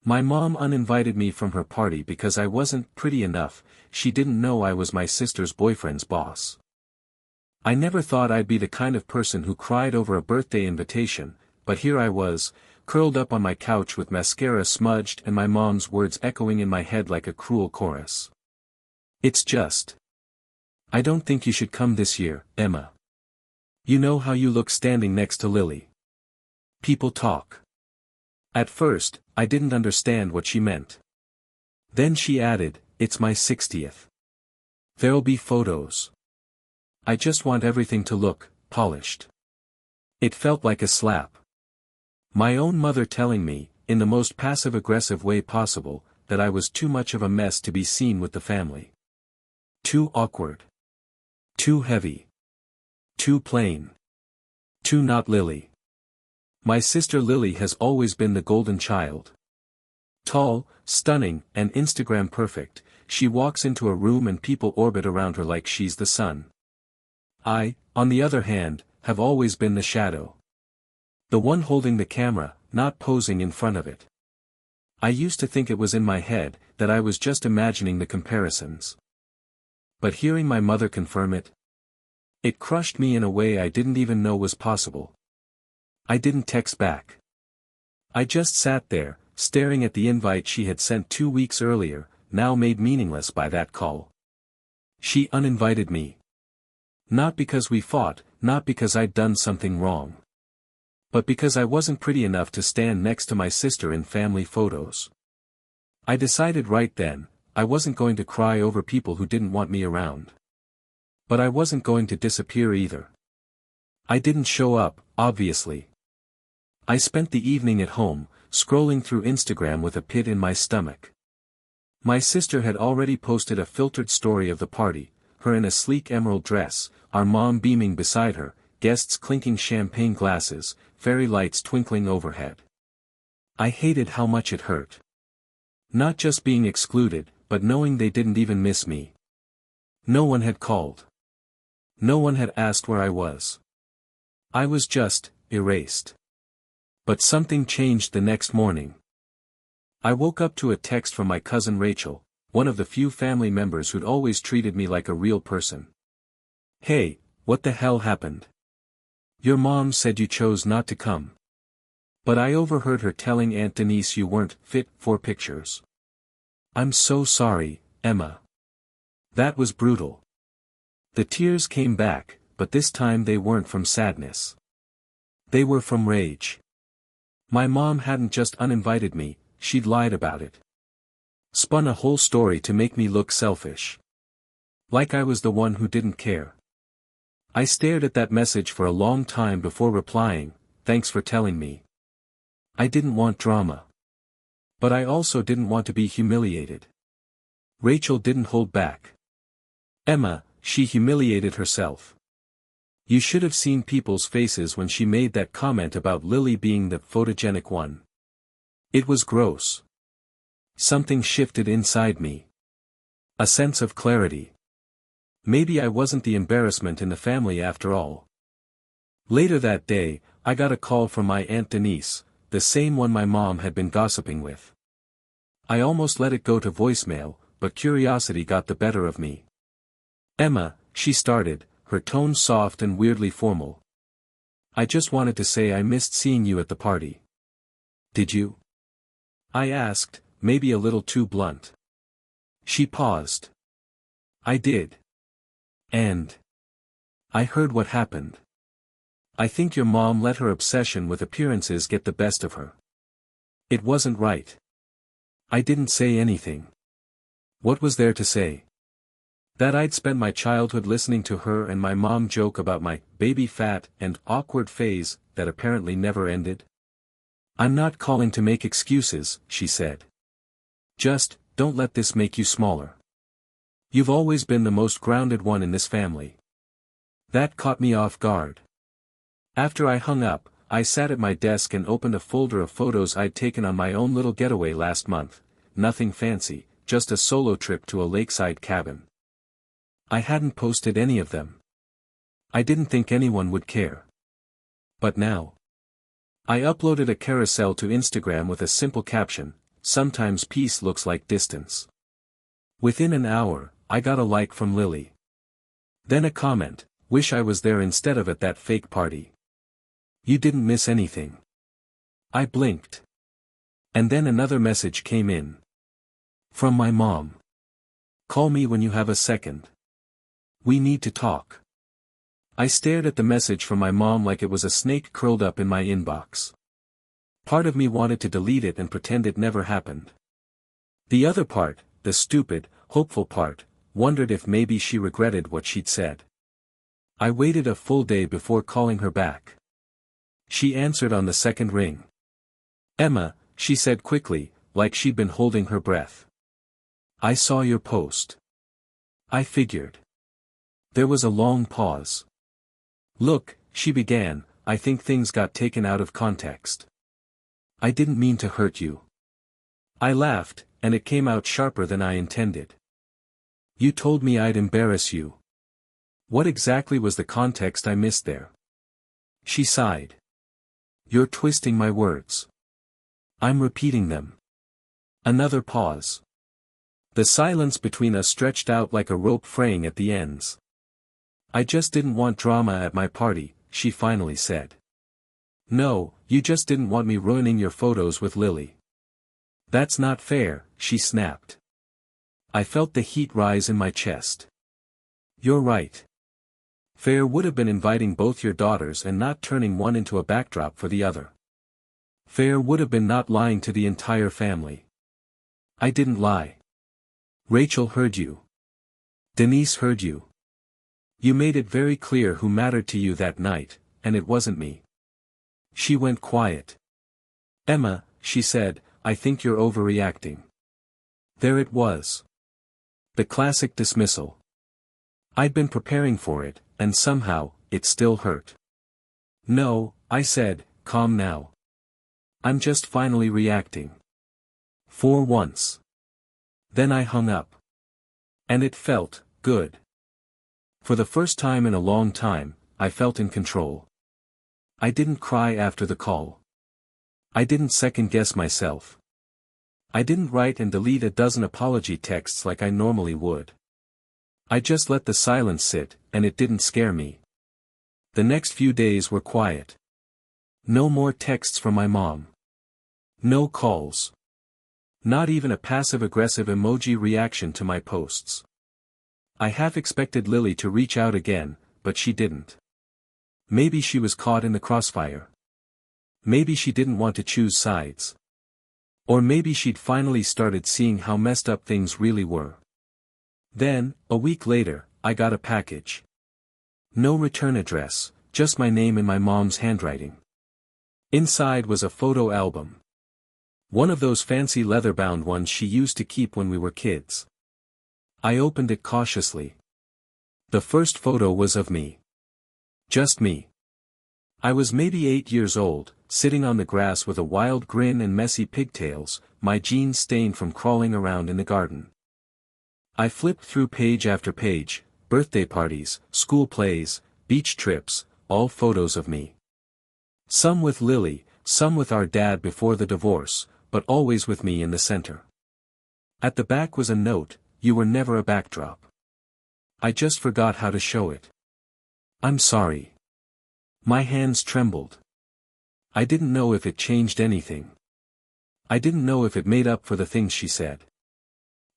My mom uninvited me from her party because I wasn't pretty enough. She didn't know I was my sister's boyfriend's boss. I never thought I'd be the kind of person who cried over a birthday invitation, but here I was, curled up on my couch with mascara smudged and my mom's words echoing in my head like a cruel chorus. "It's just. I don't think you should come this year, Emma. You know how you look standing next to Lily. People talk." At first, I didn't understand what she meant. Then she added, "It's my 60th. There'll be photos. I just want everything to look polished." It felt like a slap. My own mother telling me, in the most passive-aggressive way possible, that I was too much of a mess to be seen with the family. Too awkward. Too heavy. Too plain. Too not Lily. My sister Lily has always been the golden child. Tall, stunning, and Instagram perfect, she walks into a room and people orbit around her like she's the sun. I, on the other hand, have always been the shadow. The one holding the camera, not posing in front of it. I used to think it was in my head, that I was just imagining the comparisons. But hearing my mother confirm it, it crushed me in a way I didn't even know was possible. I didn't text back. I just sat there, staring at the invite she had sent 2 weeks earlier, now made meaningless by that call. She uninvited me. Not because we fought, not because I'd done something wrong. But because I wasn't pretty enough to stand next to my sister in family photos. I decided right then, I wasn't going to cry over people who didn't want me around. But I wasn't going to disappear either. I didn't show up, obviously. I spent the evening at home, scrolling through Instagram with a pit in my stomach. My sister had already posted a filtered story of the party, her in a sleek emerald dress, our mom beaming beside her, guests clinking champagne glasses, fairy lights twinkling overhead. I hated how much it hurt. Not just being excluded, but knowing they didn't even miss me. No one had called. No one had asked where I was. I was just erased. But something changed the next morning. I woke up to a text from my cousin Rachel, one of the few family members who'd always treated me like a real person. "Hey, what the hell happened? Your mom said you chose not to come. But I overheard her telling Aunt Denise you weren't fit for pictures. I'm so sorry, Emma. That was brutal." The tears came back, but this time they weren't from sadness. They were from rage. My mom hadn't just uninvited me, she'd lied about it. Spun a whole story to make me look selfish. Like I was the one who didn't care. I stared at that message for a long time before replying, "Thanks for telling me." I didn't want drama. But I also didn't want to be humiliated. Rachel didn't hold back. "Emma," she humiliated herself. "You should have seen people's faces when she made that comment about Lily being the photogenic one. It was gross." Something shifted inside me. A sense of clarity. Maybe I wasn't the embarrassment in the family after all. Later that day, I got a call from my Aunt Denise, the same one my mom had been gossiping with. I almost let it go to voicemail, but curiosity got the better of me. "Emma," she started, her tone soft and weirdly formal. "I just wanted to say I missed seeing you at the party." "Did you?" I asked, maybe a little too blunt. She paused. "I did. And I heard what happened. I think your mom let her obsession with appearances get the best of her. It wasn't right." I didn't say anything. What was there to say? That I'd spent my childhood listening to her and my mom joke about my baby fat and awkward phase that apparently never ended? "I'm not calling to make excuses," she said. "Just, don't let this make you smaller. You've always been the most grounded one in this family." That caught me off guard. After I hung up, I sat at my desk and opened a folder of photos I'd taken on my own little getaway last month, nothing fancy, just a solo trip to a lakeside cabin. I hadn't posted any of them. I didn't think anyone would care. But now. I uploaded a carousel to Instagram with a simple caption, sometimes peace looks like distance. Within an hour, I got a like from Lily. Then a comment, wish I was there instead of at that fake party. You didn't miss anything. I blinked. And then another message came in. From my mom. Call me when you have a second. We need to talk. I stared at the message from my mom like it was a snake curled up in my inbox. Part of me wanted to delete it and pretend it never happened. The other part, the stupid, hopeful part, wondered if maybe she regretted what she'd said. I waited a full day before calling her back. She answered on the second ring. Emma, she said quickly, like she'd been holding her breath. I saw your post. I figured. There was a long pause. Look, she began, I think things got taken out of context. I didn't mean to hurt you. I laughed, and it came out sharper than I intended. You told me I'd embarrass you. What exactly was the context I missed there? She sighed. You're twisting my words. I'm repeating them. Another pause. The silence between us stretched out like a rope fraying at the ends. I just didn't want drama at my party, she finally said. No, you just didn't want me ruining your photos with Lily. That's not fair, she snapped. I felt the heat rise in my chest. You're right. Fair would have been inviting both your daughters and not turning one into a backdrop for the other. Fair would have been not lying to the entire family. I didn't lie. Rachel heard you. Denise heard you. You made it very clear who mattered to you that night, and it wasn't me. She went quiet. Emma, she said, I think you're overreacting. There it was. The classic dismissal. I'd been preparing for it, and somehow, it still hurt. No, I said, calm now. I'm just finally reacting. For once. Then I hung up. And it felt good. For the first time in a long time, I felt in control. I didn't cry after the call. I didn't second-guess myself. I didn't write and delete a dozen apology texts like I normally would. I just let the silence sit, and it didn't scare me. The next few days were quiet. No more texts from my mom. No calls. Not even a passive-aggressive emoji reaction to my posts. I half expected Lily to reach out again, but she didn't. Maybe she was caught in the crossfire. Maybe she didn't want to choose sides. Or maybe she'd finally started seeing how messed up things really were. Then, a week later, I got a package. No return address, just my name in my mom's handwriting. Inside was a photo album. One of those fancy leather-bound ones she used to keep when we were kids. I opened it cautiously. The first photo was of me. Just me. I was maybe 8 years old, sitting on the grass with a wild grin and messy pigtails, my jeans stained from crawling around in the garden. I flipped through page after page, birthday parties, school plays, beach trips, all photos of me. Some with Lily, some with our dad before the divorce, but always with me in the center. At the back was a note, you were never a backdrop. I just forgot how to show it. I'm sorry. My hands trembled. I didn't know if it changed anything. I didn't know if it made up for the things she said.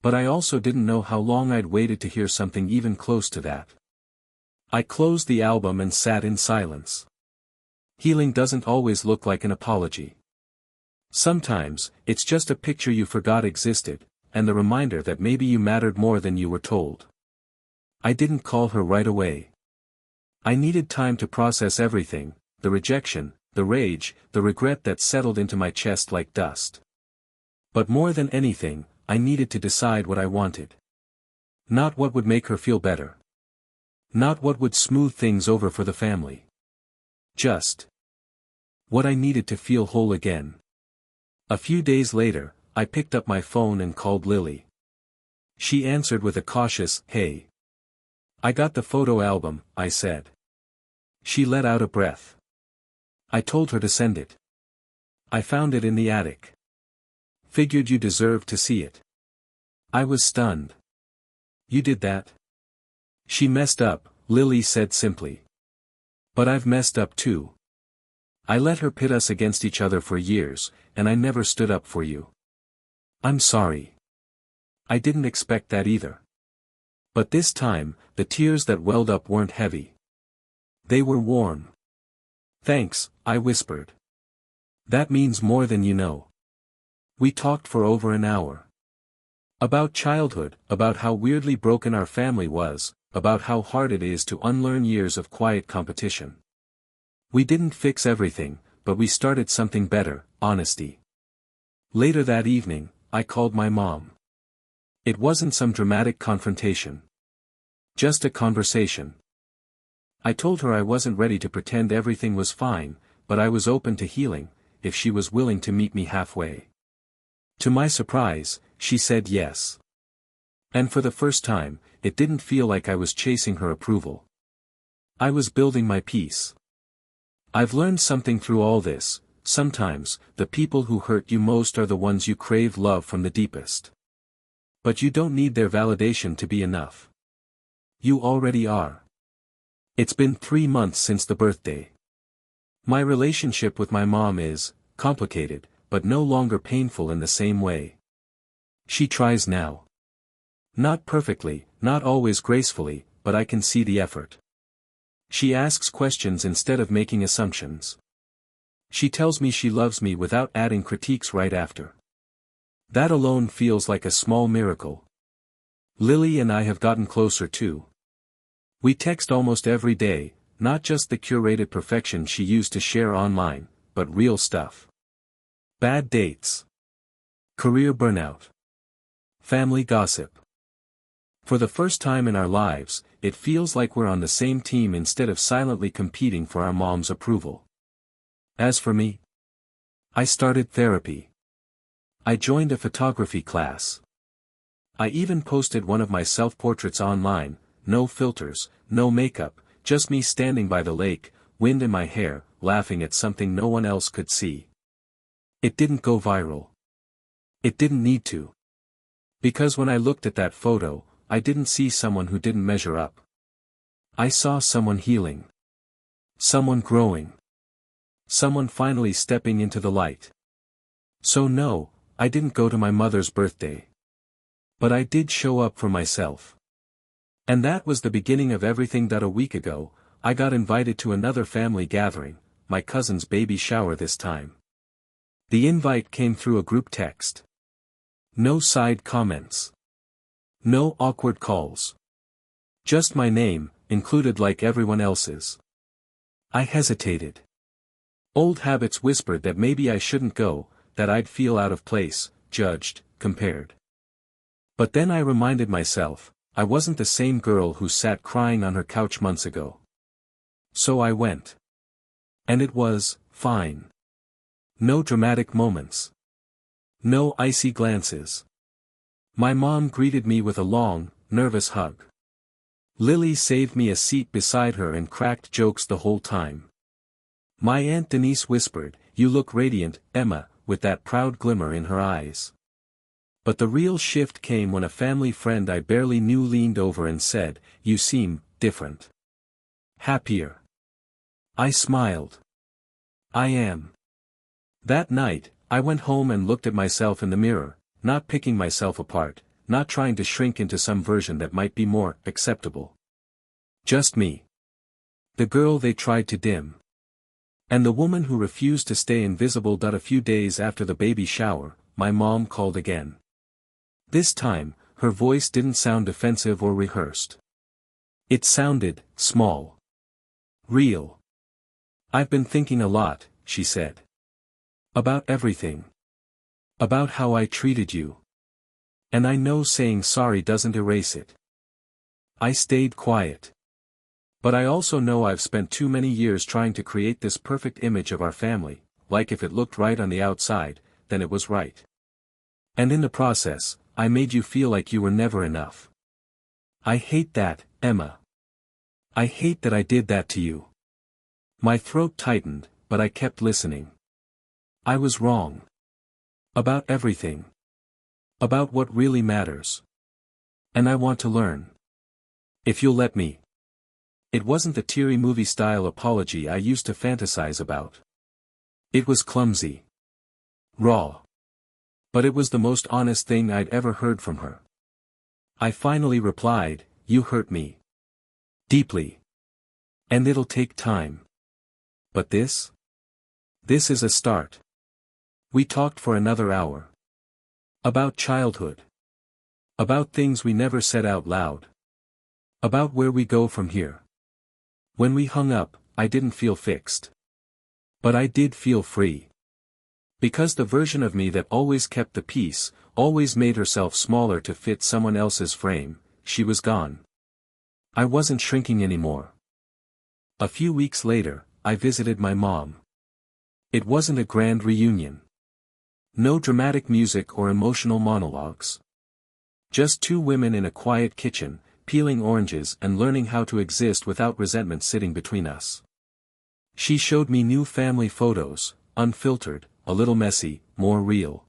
But I also didn't know how long I'd waited to hear something even close to that. I closed the album and sat in silence. Healing doesn't always look like an apology. Sometimes, it's just a picture you forgot existed, and the reminder that maybe you mattered more than you were told. I didn't call her right away. I needed time to process everything, the rejection, the rage, the regret that settled into my chest like dust. But more than anything, I needed to decide what I wanted. Not what would make her feel better. Not what would smooth things over for the family. Just what I needed to feel whole again. A few days later, I picked up my phone and called Lily. She answered with a cautious, "Hey. I got the photo album," I said. She let out a breath. I told her to send it. I found it in the attic. Figured you deserved to see it. I was stunned. You did that? She messed up, Lily said simply. But I've messed up too. I let her pit us against each other for years, and I never stood up for you. I'm sorry. I didn't expect that either. But this time, the tears that welled up weren't heavy. They were warm. Thanks, I whispered. That means more than you know. We talked for over an hour. About childhood, about how weirdly broken our family was, about how hard it is to unlearn years of quiet competition. We didn't fix everything, but we started something better, honesty. Later that evening, I called my mom. It wasn't some dramatic confrontation. Just a conversation. I told her I wasn't ready to pretend everything was fine, but I was open to healing, if she was willing to meet me halfway. To my surprise, she said yes. And for the first time, it didn't feel like I was chasing her approval. I was building my peace. I've learned something through all this: sometimes, the people who hurt you most are the ones you crave love from the deepest. But you don't need their validation to be enough. You already are. It's been 3 months since the birthday. My relationship with my mom is complicated, but no longer painful in the same way. She tries now. Not perfectly, not always gracefully, but I can see the effort. She asks questions instead of making assumptions. She tells me she loves me without adding critiques right after. That alone feels like a small miracle. Lily and I have gotten closer too. We text almost every day, not just the curated perfection she used to share online, but real stuff. Bad dates. Career burnout. Family gossip. For the first time in our lives, it feels like we're on the same team instead of silently competing for our mom's approval. As for me, I started therapy. I joined a photography class. I even posted one of my self-portraits online, no filters, no makeup, just me standing by the lake, wind in my hair, laughing at something no one else could see. It didn't go viral. It didn't need to. Because when I looked at that photo, I didn't see someone who didn't measure up. I saw someone healing. Someone growing. Someone finally stepping into the light. So no, I didn't go to my mother's birthday. But I did show up for myself. And that was the beginning of everything. That a week ago, I got invited to another family gathering, my cousin's baby shower this time. The invite came through a group text. No side comments. No awkward calls. Just my name, included like everyone else's. I hesitated. Old habits whispered that maybe I shouldn't go, that I'd feel out of place, judged, compared. But then I reminded myself, I wasn't the same girl who sat crying on her couch months ago. So I went. And it was fine. No dramatic moments. No icy glances. My mom greeted me with a long, nervous hug. Lily saved me a seat beside her and cracked jokes the whole time. My Aunt Denise whispered, "You look radiant, Emma," with that proud glimmer in her eyes. But the real shift came when a family friend I barely knew leaned over and said, "You seem different. Happier." I smiled. I am. That night, I went home and looked at myself in the mirror, not picking myself apart, not trying to shrink into some version that might be more acceptable. Just me. The girl they tried to dim. And the woman who refused to stay invisible. A few days after the baby shower, my mom called again. This time, her voice didn't sound defensive or rehearsed. It sounded small. Real. "I've been thinking a lot," she said. "About everything. About how I treated you. And I know saying sorry doesn't erase it." I stayed quiet. But I also know I've spent too many years trying to create this perfect image of our family, like if it looked right on the outside, then it was right. And in the process, I made you feel like you were never enough. I hate that, Emma. I hate that I did that to you. My throat tightened, but I kept listening. I was wrong. About everything. About what really matters. And I want to learn. If you'll let me. It wasn't the teary movie-style apology I used to fantasize about. It was clumsy. Raw. But it was the most honest thing I'd ever heard from her. I finally replied, "You hurt me. Deeply. And it'll take time. But this? This is a start." We talked for another hour. About childhood. About things we never said out loud. About where we go from here. When we hung up, I didn't feel fixed. But I did feel free. Because the version of me that always kept the peace, always made herself smaller to fit someone else's frame, she was gone. I wasn't shrinking anymore. A few weeks later, I visited my mom. It wasn't a grand reunion. No dramatic music or emotional monologues. Just two women in a quiet kitchen, peeling oranges and learning how to exist without resentment sitting between us. She showed me new family photos, unfiltered, a little messy, more real.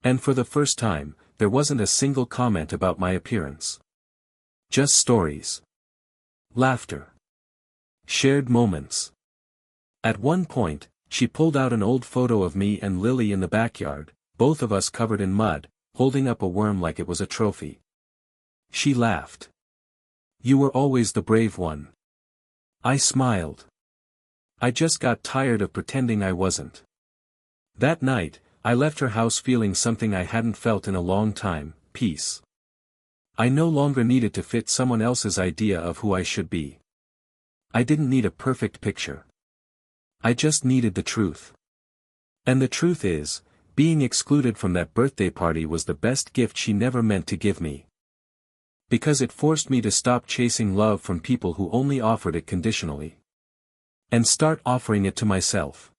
And for the first time, there wasn't a single comment about my appearance. Just stories. Laughter. Shared moments. At one point, she pulled out an old photo of me and Lily in the backyard, both of us covered in mud, holding up a worm like it was a trophy. She laughed. "You were always the brave one." I smiled. I just got tired of pretending I wasn't. That night, I left her house feeling something I hadn't felt in a long time, peace. I no longer needed to fit someone else's idea of who I should be. I didn't need a perfect picture. I just needed the truth. And the truth is, being excluded from that birthday party was the best gift she never meant to give me. Because it forced me to stop chasing love from people who only offered it conditionally. And start offering it to myself.